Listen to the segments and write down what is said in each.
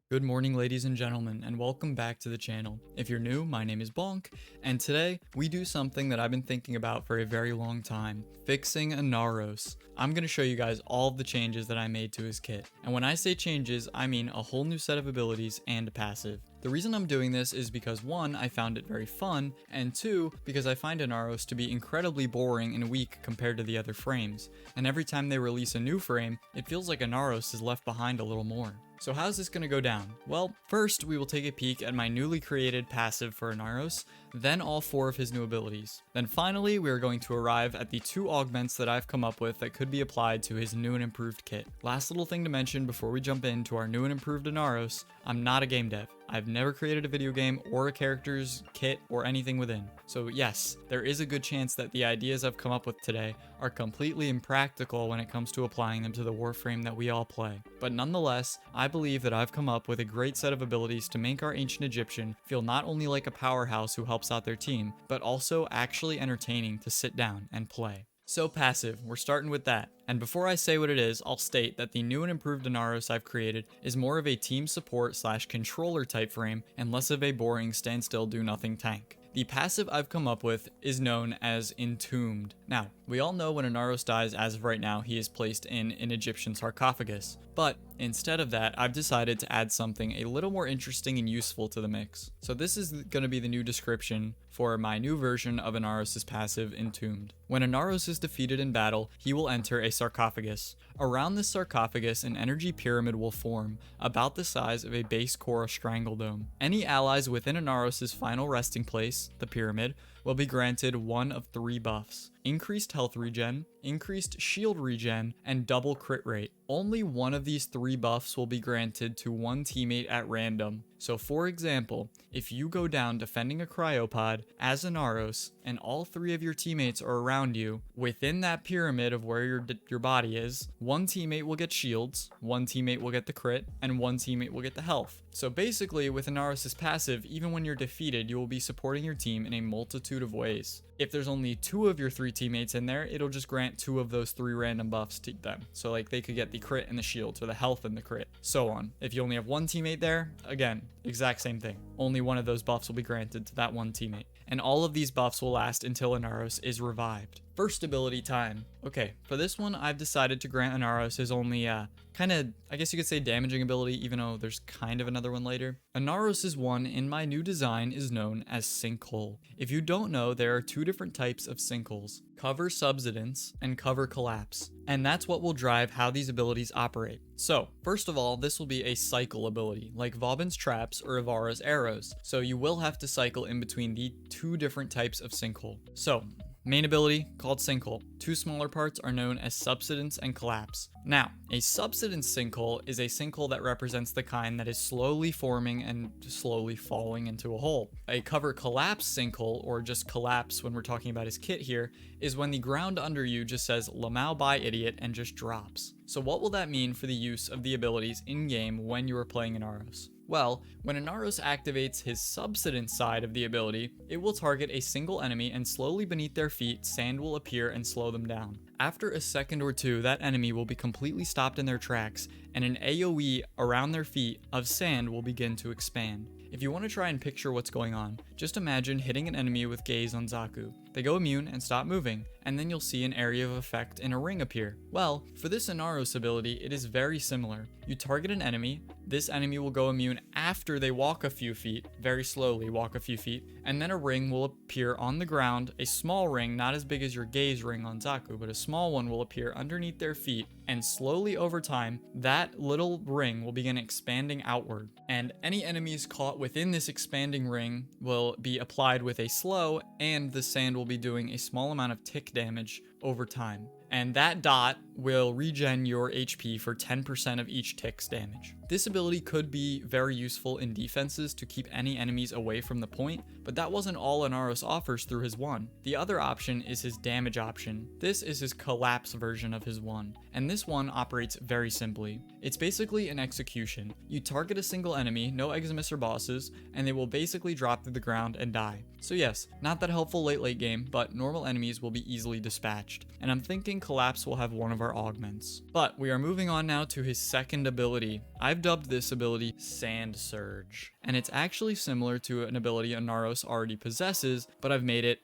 Good morning, ladies and gentlemen, and welcome back to the channel. If you're new, my name is Bonk, and today we do something that I've been thinking about for a very long time, fixing Inaros. I'm going to show you guys all of the changes that I made to his kit. And when I say changes, I mean a whole new set of abilities and a passive. The reason I'm doing this is because 1, I found it very fun, and 2, because I find Inaros to be incredibly boring and weak compared to the other frames. And every time they release a new frame, it feels like Inaros is left behind a little more. So how's this gonna go down? Well, first we will take a peek at my newly created passive for Inaros, then all 4 of his new abilities. Then finally, we are going to arrive at the 2 augments that I've come up with that could be applied to his new and improved kit. Last little thing to mention before we jump into our new and improved Inaros, I'm not a game dev. I've never created a video game or a character's kit or anything within. So yes, there is a good chance that the ideas I've come up with today are completely impractical when it comes to applying them to the warframe that we all play. But nonetheless, I believe that I've come up with a great set of abilities to make our ancient Egyptian feel not only like a powerhouse who helps out their team, but also actually entertaining to sit down and play. So passive, we're starting with that. And before I say what it is, I'll state that the new and improved Inaros I've created is more of a team support / controller type frame and less of a boring stand still do nothing tank. The passive I've come up with is known as Entombed. Now, we all know when Inaros dies as of right now, he is placed in an Egyptian sarcophagus. But instead of that, I've decided to add something a little more interesting and useful to the mix. So this is going to be the new description for my new version of Inaros' passive, Entombed. When Inaros is defeated in battle, he will enter a sarcophagus. Around this sarcophagus, an energy pyramid will form, about the size of a base core strangle dome. Any allies within Inaros' final resting place, the pyramid, will be granted one of 3 buffs: increased health regen, increased shield regen, and double crit rate. Only one of these 3 buffs will be granted to one teammate at random. So for example, if you go down defending a cryopod as Inaros and all 3 of your teammates are around you, within that pyramid of where your body is, one teammate will get shields, one teammate will get the crit, and one teammate will get the health. So basically with Inaros' passive, even when you're defeated, you will be supporting your team in a multitude of ways. If there's only 2 of your 3 teammates in there, it'll just grant 2 of those 3 random buffs to them. So like they could get the crit and the shields, or the health and the crit, so on. If you only have 1 teammate there, again, exact same thing. Only one of those buffs will be granted to that 1 teammate. And all of these buffs will last until Inaros is revived. First ability time. Okay, for this one, I've decided to grant Inaros his only, kind of, I guess you could say damaging ability, even though there's kind of another one later. Inaros' one in my new design is known as Sinkhole. If you don't know, there are 2 different types of sinkholes: cover subsidence and cover collapse. And that's what will drive how these abilities operate. So, first of all, this will be a cycle ability, like Vauban's traps or Ivara's arrows. So you will have to cycle in between the 2 different types of sinkhole. So, main ability, called Sinkhole. 2 smaller parts are known as Subsidence and Collapse. Now, a Subsidence sinkhole is a sinkhole that represents the kind that is slowly forming and slowly falling into a hole. A Cover Collapse sinkhole, or just collapse when we're talking about his kit here, is when the ground under you just says "Lamau bye idiot" and just drops. So what will that mean for the use of the abilities in-game when you are playing Inaros? Well, when Inaros activates his subsidence side of the ability, it will target a single enemy, and slowly beneath their feet, sand will appear and slow them down. After a second or 2, that enemy will be completely stopped in their tracks, and an AoE around their feet of sand will begin to expand. If you want to try and picture what's going on, just imagine hitting an enemy with Gaze on Zaku. They go immune and stop moving, and then you'll see an area of effect in a ring appear. Well, for this Inaros ability, it is very similar. You target an enemy, this enemy will go immune after they walk a few feet, very slowly walk a few feet, and then a ring will appear on the ground, a small ring, not as big as your Gaze ring on Zaku, but a small one will appear underneath their feet, and slowly over time, that little ring will begin expanding outward. And any enemies caught within this expanding ring will be applied with a slow, and the sand will be doing a small amount of tick damage over time. And that dot will regen your HP for 10% of each tick's damage. This ability could be very useful in defenses to keep any enemies away from the point, but that wasn't all Inaros offers through his 1. The other option is his damage option. This is his collapse version of his 1, and this one operates very simply. It's basically an execution. You target a single enemy, no Eximus or bosses, and they will basically drop to the ground and die. So yes, not that helpful late game, but normal enemies will be easily dispatched, and I'm thinking Collapse will have one of our augments. But we are moving on now to his second ability, I've dubbed this ability Sand Surge, and it's actually similar to an ability Inaros already possesses, but I've made it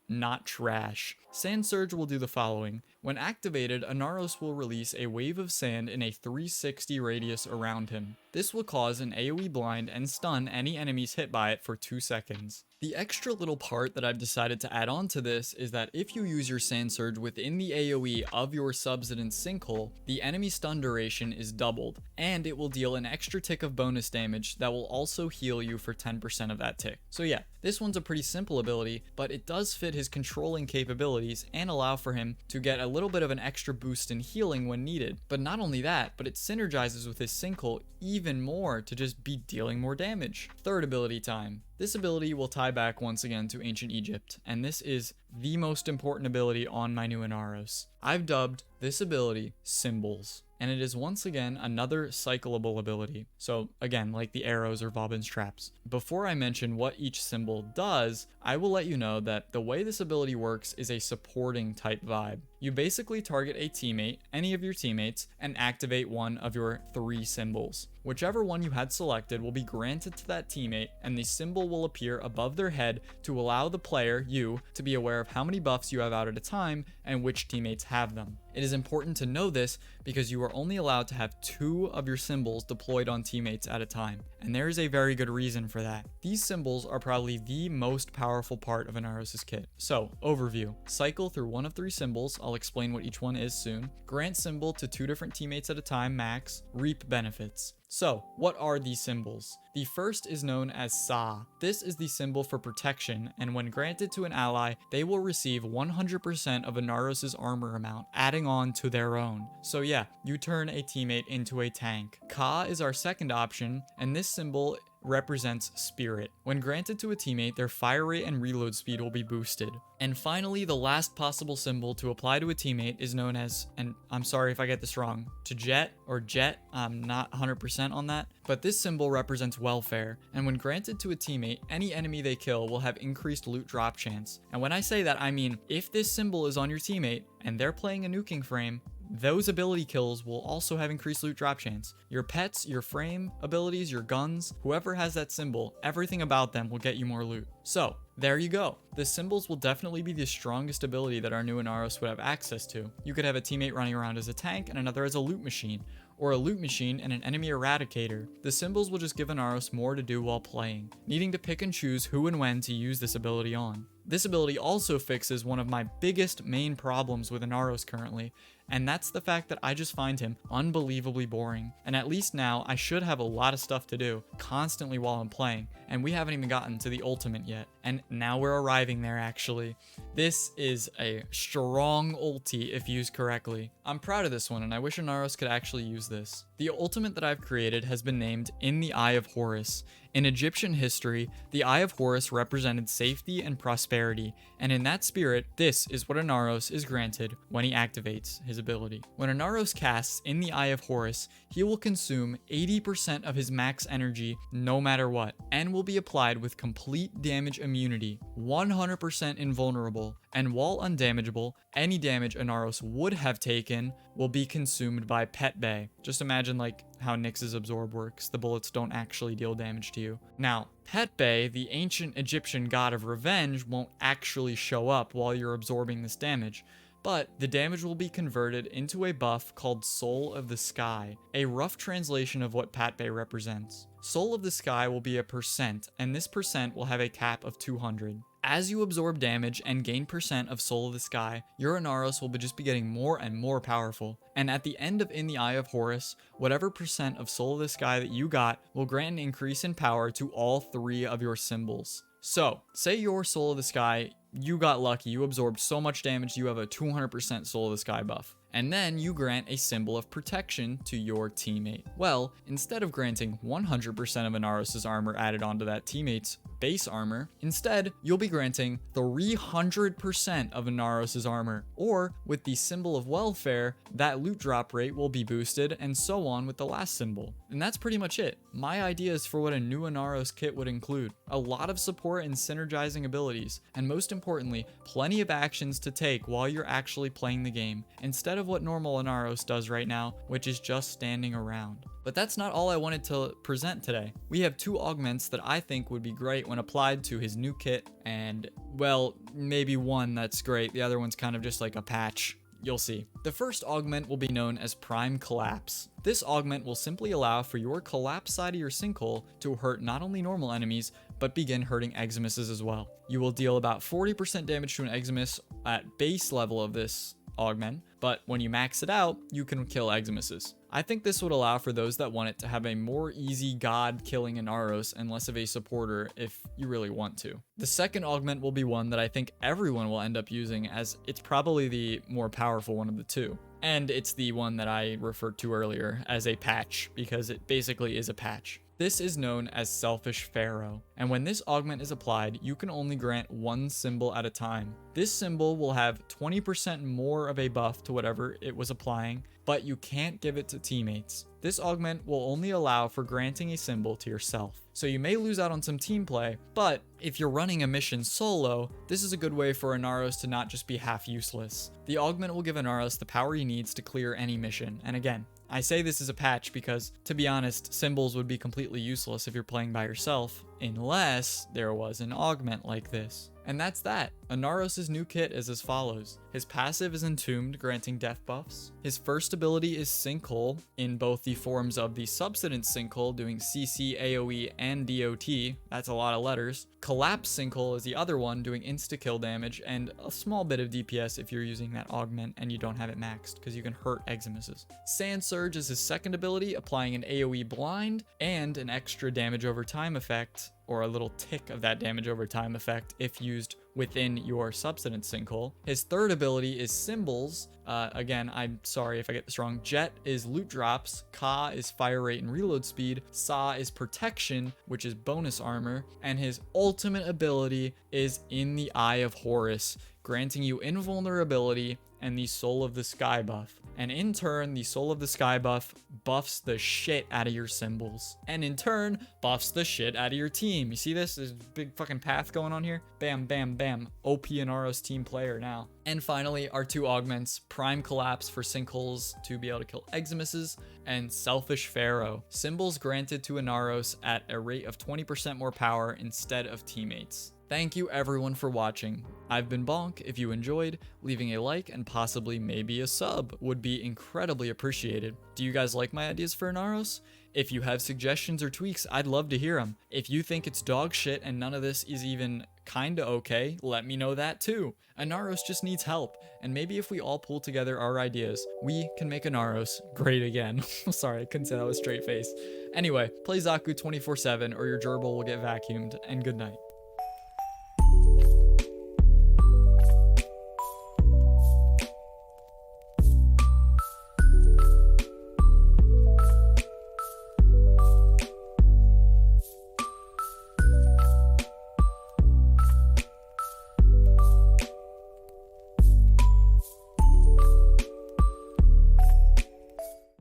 not trash. Sand Surge will do the following. When activated, Inaros will release a wave of sand in a 360 radius around him. This will cause an AoE blind and stun any enemies hit by it for 2 seconds. The extra little part that I've decided to add on to this is that if you use your Sand Surge within the AoE of your subsidence Sinkhole, the enemy stun duration is doubled, and it will deal an extra tick of bonus damage that will also heal you for 10% of that tick. So yeah, this one's a pretty simple ability, but it does fit his controlling capabilities and allow for him to get a little bit of an extra boost in healing when needed. But not only that, but it synergizes with his Sinkhole even more to just be dealing more damage. Third ability time. This ability will tie back once again to ancient Egypt, and this is the most important ability on my new Inaros. I've dubbed this ability Symbols, and it is once again another cyclable ability. So again, like the arrows or Vauban's traps. Before I mention what each symbol does, I will let you know that the way this ability works is a supporting type vibe. You basically target a teammate, any of your teammates, and activate one of your 3 symbols. Whichever one you had selected will be granted to that teammate, and the symbol will appear above their head to allow the player, you, to be aware of how many buffs you have out at a time and which teammates have them. It is important to know this because you are only allowed to have 2 of your symbols deployed on teammates at a time, and there is a very good reason for that. These symbols are probably the most powerful part of Inaros' kit. So, overview. Cycle through one of 3 symbols, I'll explain what each one is soon. Grant symbol to 2 different teammates at a time, max. Reap benefits. So, what are these symbols? The first is known as Sa. This is the symbol for protection, and when granted to an ally, they will receive 100% of Inaros' armor amount, adding on to their own. So yeah, you turn a teammate into a tank. Ka is our second option, and this symbol represents spirit. When granted to a teammate, their fire rate and reload speed will be boosted. And finally, the last possible symbol to apply to a teammate is known as, and I'm sorry if I get this wrong, Jet or Jet, I'm not 100% on that, but this symbol represents welfare, and when granted to a teammate, any enemy they kill will have increased loot drop chance. And when I say that, I mean, if this symbol is on your teammate, and they're playing a nuking frame, those ability kills will also have increased loot drop chance. Your pets, your frame abilities, your guns, whoever has that symbol, everything about them will get you more loot. So, there you go. The symbols will definitely be the strongest ability that our new Inaros would have access to. You could have a teammate running around as a tank and another as a loot machine, or a loot machine and an enemy eradicator. The symbols will just give Inaros more to do while playing, needing to pick and choose who and when to use this ability on. This ability also fixes one of my biggest main problems with Inaros currently, and that's the fact that I just find him unbelievably boring. And at least now, I should have a lot of stuff to do constantly while I'm playing, and we haven't even gotten to the ultimate yet. And now we're arriving there actually. This is a strong ulti if used correctly. I'm proud of this one, and I wish Inaros could actually use this. The ultimate that I've created has been named In the Eye of Horus. In Egyptian history, the Eye of Horus represented safety and prosperity, and in that spirit, this is what Inaros is granted when he activates his ability. When Inaros casts In the Eye of Horus, he will consume 80% of his max energy no matter what, and will be applied with complete damage immunity, 100% invulnerable, and while undamageable, any damage Inaros would have taken will be consumed by Pet Bay. Just imagine like how Nyx's absorb works. The bullets don't actually deal damage to you. Now, Pet Bay, the ancient Egyptian god of revenge, won't actually show up while you're absorbing this damage, but the damage will be converted into a buff called Soul of the Sky, a rough translation of what Pet Bay represents. Soul of the Sky will be a percent, and this percent will have a cap of 200. As you absorb damage and gain percent of Soul of the Sky, your Inaros will just be getting more and more powerful. And at the end of In the Eye of Horus, whatever percent of Soul of the Sky that you got will grant an increase in power to all 3 of your symbols. So, say your Soul of the Sky, you got lucky, you absorbed so much damage you have a 200% Soul of the Sky buff. And then you grant a symbol of protection to your teammate. Well, instead of granting 100% of Inaros' armor added onto that teammate's base armor, instead, you'll be granting 300% of Inaros' armor. Or, with the symbol of welfare, that loot drop rate will be boosted, and so on with the last symbol. And that's pretty much it. My ideas for what a new Inaros kit would include: a lot of support and synergizing abilities, and most importantly, plenty of actions to take while you're actually playing the game, instead of what normal Inaros does right now, which is just standing around. But that's not all I wanted to present today. We have 2 augments that I think would be great when applied to his new kit, and, well, maybe one that's great, the other one's kind of just like a patch. You'll see. The first augment will be known as Prime Collapse. This augment will simply allow for your collapse side of your sinkhole to hurt not only normal enemies, but begin hurting Eximuses as well. You will deal about 40% damage to an Eximus at base level of this augment, but when you max it out, you can kill Eximuses. I think this would allow for those that want it to have a more easy god killing Inaros and less of a supporter if you really want to. The second augment will be one that I think everyone will end up using, as it's probably the more powerful one of the 2. And it's the one that I referred to earlier as a patch, because it basically is a patch. This is known as Selfish Pharaoh, and when this augment is applied, you can only grant 1 symbol at a time. This symbol will have 20% more of a buff to whatever it was applying, but you can't give it to teammates. This augment will only allow for granting a symbol to yourself. So you may lose out on some team play, but if you're running a mission solo, this is a good way for Inaros to not just be half useless. The augment will give Inaros the power he needs to clear any mission, and again, I say this is a patch because, to be honest, symbols would be completely useless if you're playing by yourself, unless there was an augment like this. And that's that. Inaros' new kit is as follows. His passive is Entombed, granting death buffs. His first ability is Sinkhole, in both the forms of the Substance Sinkhole, doing CC, AoE, and DOT. That's a lot of letters. Collapse Sinkhole is the other one, doing insta-kill damage, and a small bit of DPS if you're using that augment and you don't have it maxed, because you can hurt Eximuses. Sand Surge is his second ability, applying an AoE blind, and an extra damage over time effect, or a little tick of that damage over time effect if used within your Substance Sinkhole. His third ability is Symbols. Again, I'm sorry if I get this wrong. Jet is loot drops, Ka is fire rate and reload speed, Sa is protection, which is bonus armor, and his ultimate ability is in the Eye of Horus, granting you invulnerability and the Soul of the Sky buff. And in turn, the Soul of the Sky buff buffs the shit out of your symbols. And in turn, buffs the shit out of your team. You see this? There's a big fucking path going on here. Bam, bam, bam. OP Inaros team player now. And finally, our 2 augments, Prime Collapse for sinkholes to be able to kill Eximuses, and Selfish Pharaoh. Symbols granted to Inaros at a rate of 20% more power instead of teammates. Thank you everyone for watching. I've been Bonk. If you enjoyed, leaving a like and possibly maybe a sub would be incredibly appreciated. Do you guys like my ideas for Inaros? If you have suggestions or tweaks, I'd love to hear them. If you think it's dog shit and none of this is even kinda okay, let me know that too. Inaros just needs help, and maybe if we all pull together our ideas, we can make Inaros great again. Sorry, I couldn't say that with a straight face. Anyway, play Zaku 24/7 or your gerbil will get vacuumed, and good night.